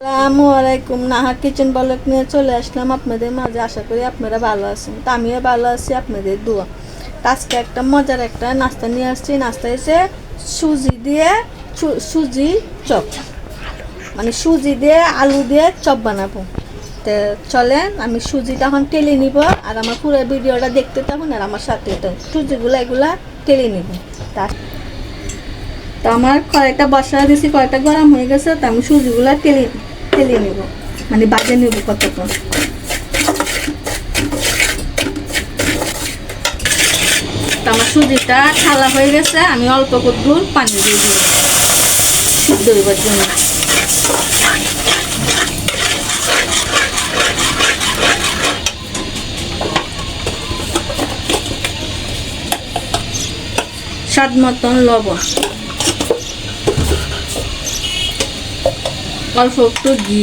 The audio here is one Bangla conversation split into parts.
আসসালামু আলাইকুম। নাহা কিচেন ব্লগ নিয়ে চলে আসলাম আপনাদের মাঝে। আশা করি আপনারা ভালো আছেন। তো আমিও ভালো আছি, আপনাদের দোয়া। আজকে একটা মজার একটা নাস্তা নিয়ে আসছি। নাস্তা হচ্ছে সুজি দিয়ে সুজি চপ, মানে সুজি দিয়ে আলু দিয়ে চপ বানাবো। তো চলেন আমি সুজিটা এখন টেলে নিব, আর আমার পুরো ভিডিওটা দেখতে থাকুন আর আমার সাথে সুজিগুলো এগুলা টেলে নিব। তো আমার কড়াইটা বসা দিয়েছি, কড়াইটা গরম হয়ে গেছে। তো আমি সুজিগুলো টেলে নেব, মানে বাজে নেব কতক্ষণ। তো আমার সুজিটা ঠালা হয়ে গেছে, আমি অল্প করে পানি দিয়ে দিব সিদ্ধ হইবার জন্য। স্বাদ মতন লবণ, অল্প একটু ঘি,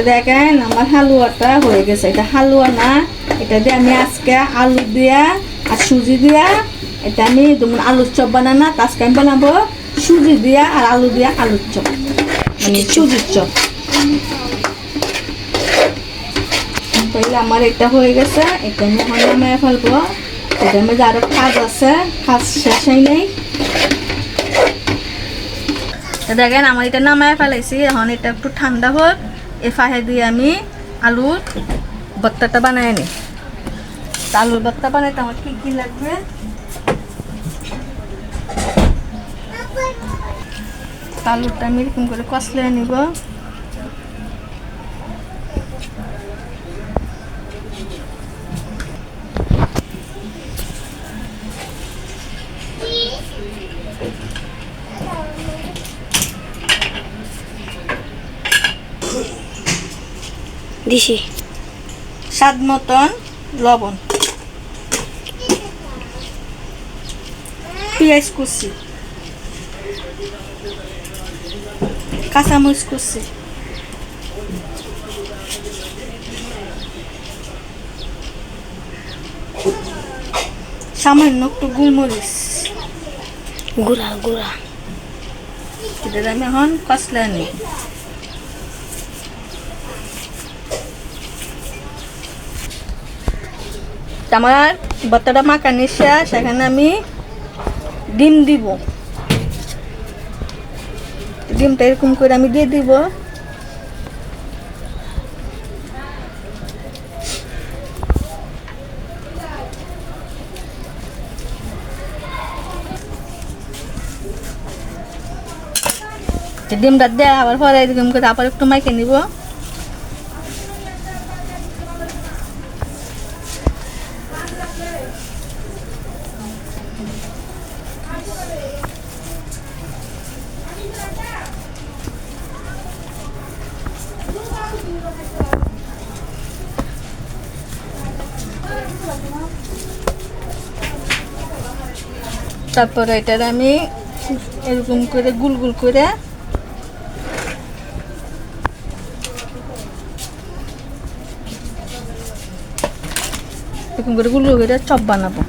দেখেন আমার হালুয়াটা হয়ে গেছে। এটা হালুয়া না, এটা দিয়ে আমি আজকে আলু দিয়া আর সুজি দিয়া, এটা আমি যেমন আলুর চপ বানানা, আজকে আমি বানাবো সুজি দিয়া আর আলু দিয়া আলুর চপ, মানে সুজির চপ। তাইলে আমার এটা হয়ে গেছে, এটা আমি এখন নামিয়ে ফেলবো। এটার মধ্যে আরো কাজ আছে, কাজ শেষ হয় নাই। দেখেন আমার এটা নামায় ফেলাইছি, এখন এটা একটু ঠান্ডা হোক। এ ফাহে দিয়ে আমি আলুর ভর্তাটা বানাই নিই। আলুর ভর্তা বানাইতে আমার কি কি লাগবে, আলুটা আমি এরকম করে কষলে নিব। দিছি স্বাদ মতন লবণ, পেঁয়াজ কুচি, কাঁচামরিচ কুচি, সামান্য একটু গোলমরিচ গুঁড়া গুঁড়া। এটা আমি এখন কষলে নিই। আমার ভর্তাটা মাখানি শেষ, সেখানে আমি ডিম দিব। ডিমটা এরকম করে আমি দিয়ে দিব। ডিমটা দেওয়া আবার পরে এরকম করে আবার একটু মাইকে নিব। তারপরে এটার আমি এরকম করে গুল গুল করে এরকম করে গুল গুল করে চপ বানাবো।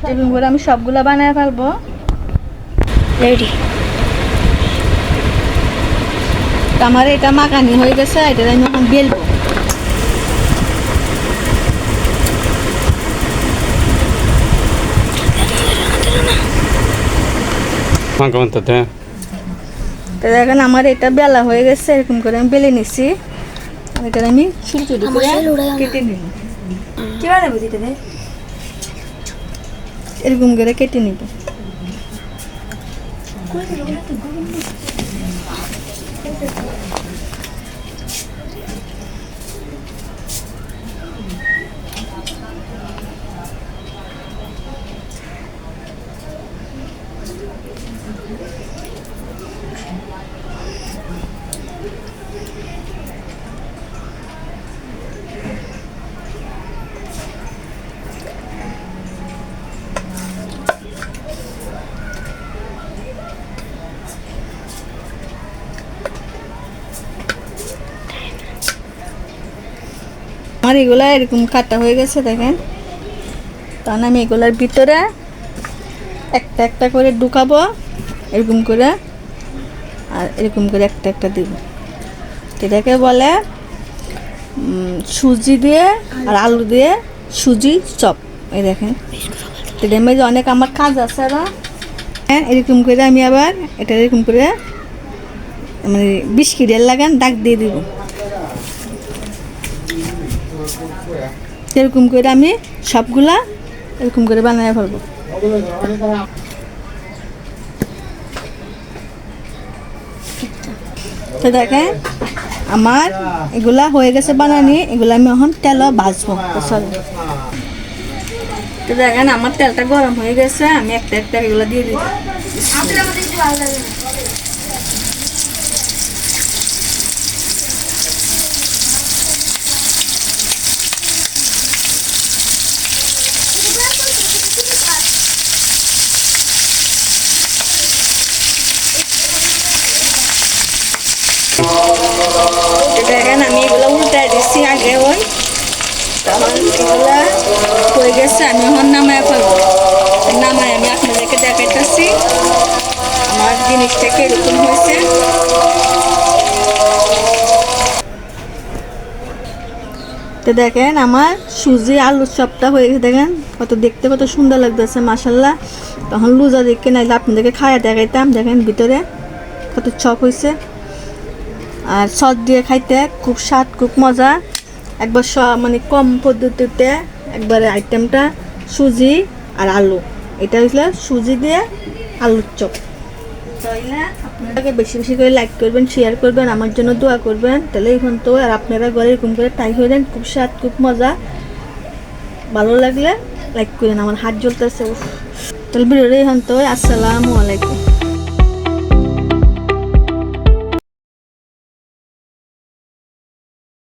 এরকম করে আমি সবগুলা বানায় ফেলবো। রেডি। আমার এটা মাখানি হয়ে গেছে, এটা আমি এখন বেলবো। তো দেখেন আমার এটা বেলা হয়ে গেছে, এরকম করে আমি বেলে নিছি। এটা আমি ছোট ছোট করে কেটে নিব। কি বানাবো দিতে দে, এরকম করে কেটে নিব। এগুলা এরকম কাটা হয়ে গেছে দেখেন। তখন আমি এগুলার ভিতরে একটা একটা করে ঢুকাবো এরকম করে, আর এরকম করে একটা একটা দিব। এটাকে বলে সুজি দিয়ে আর আলু দিয়ে সুজি চপ। এই দেখেন, এটার মধ্যে অনেক আমার কাজ আছে আরও। হ্যাঁ, এরকম করে আমি আবার এটা এরকম করে মানে বিস্কিটের লাগান দাগ দিয়ে দিব। এরকম করে আমি সবগুলা এরকম করে বানিয়ে ফেলবো। তো দেখেন আমার এগুলা হয়ে গেছে বানানি, এগুলা আমি এখন তেল ভাজবো। তো দেখেন আমার তেলটা গরম হয়ে গেছে, আমি একটা একটা এগুলো দিয়ে দিই। দেখেন আমি এগুলো উল্টাই দিচ্ছি আগে, ওই তখন এগুলা হয়ে গেছে, আমি এখন নামায় ফেলবো। নামায় আমি আপনাদেরকে দেখাইতেছি আমার জিনিসটা কিরকম হয়েছে। তো দেখেন আমার সুজি আলুর চপটা হয়ে গেছে, দেখেন কত দেখতে কত সুন্দর লাগতেছে মাশাল্লাহ। তখন লুজা দেখে নাইলে আপনাদেরকে খাইয়া দেখাইতাম। দেখেন ভিতরে কত চপ হয়েছে, আর সস দিয়ে খাইতে খুব স্বাদ, খুব মজা। একবার মানে কম পদ্ধতিতে একবারে আইটেমটা সুজি আর আলু, এটা হয়েছিল সুজি দিয়ে আলুর চপ। তাইলে আপনাদেরকে বেশি বেশি করে লাইক করবেন, শেয়ার করবেন, আমার জন্য দোয়া করবেন। তাহলে এখন তো আর আপনারা ঘরে এরকম করে ট্রাই করে দেন, খুব স্বাদ, খুব মজা। ভালো লাগলে লাইক করেন, আমার হাত জ্বলতেছে। তাহলে ভিডিওটা এখন তো, আসসালামু আলাইকুম।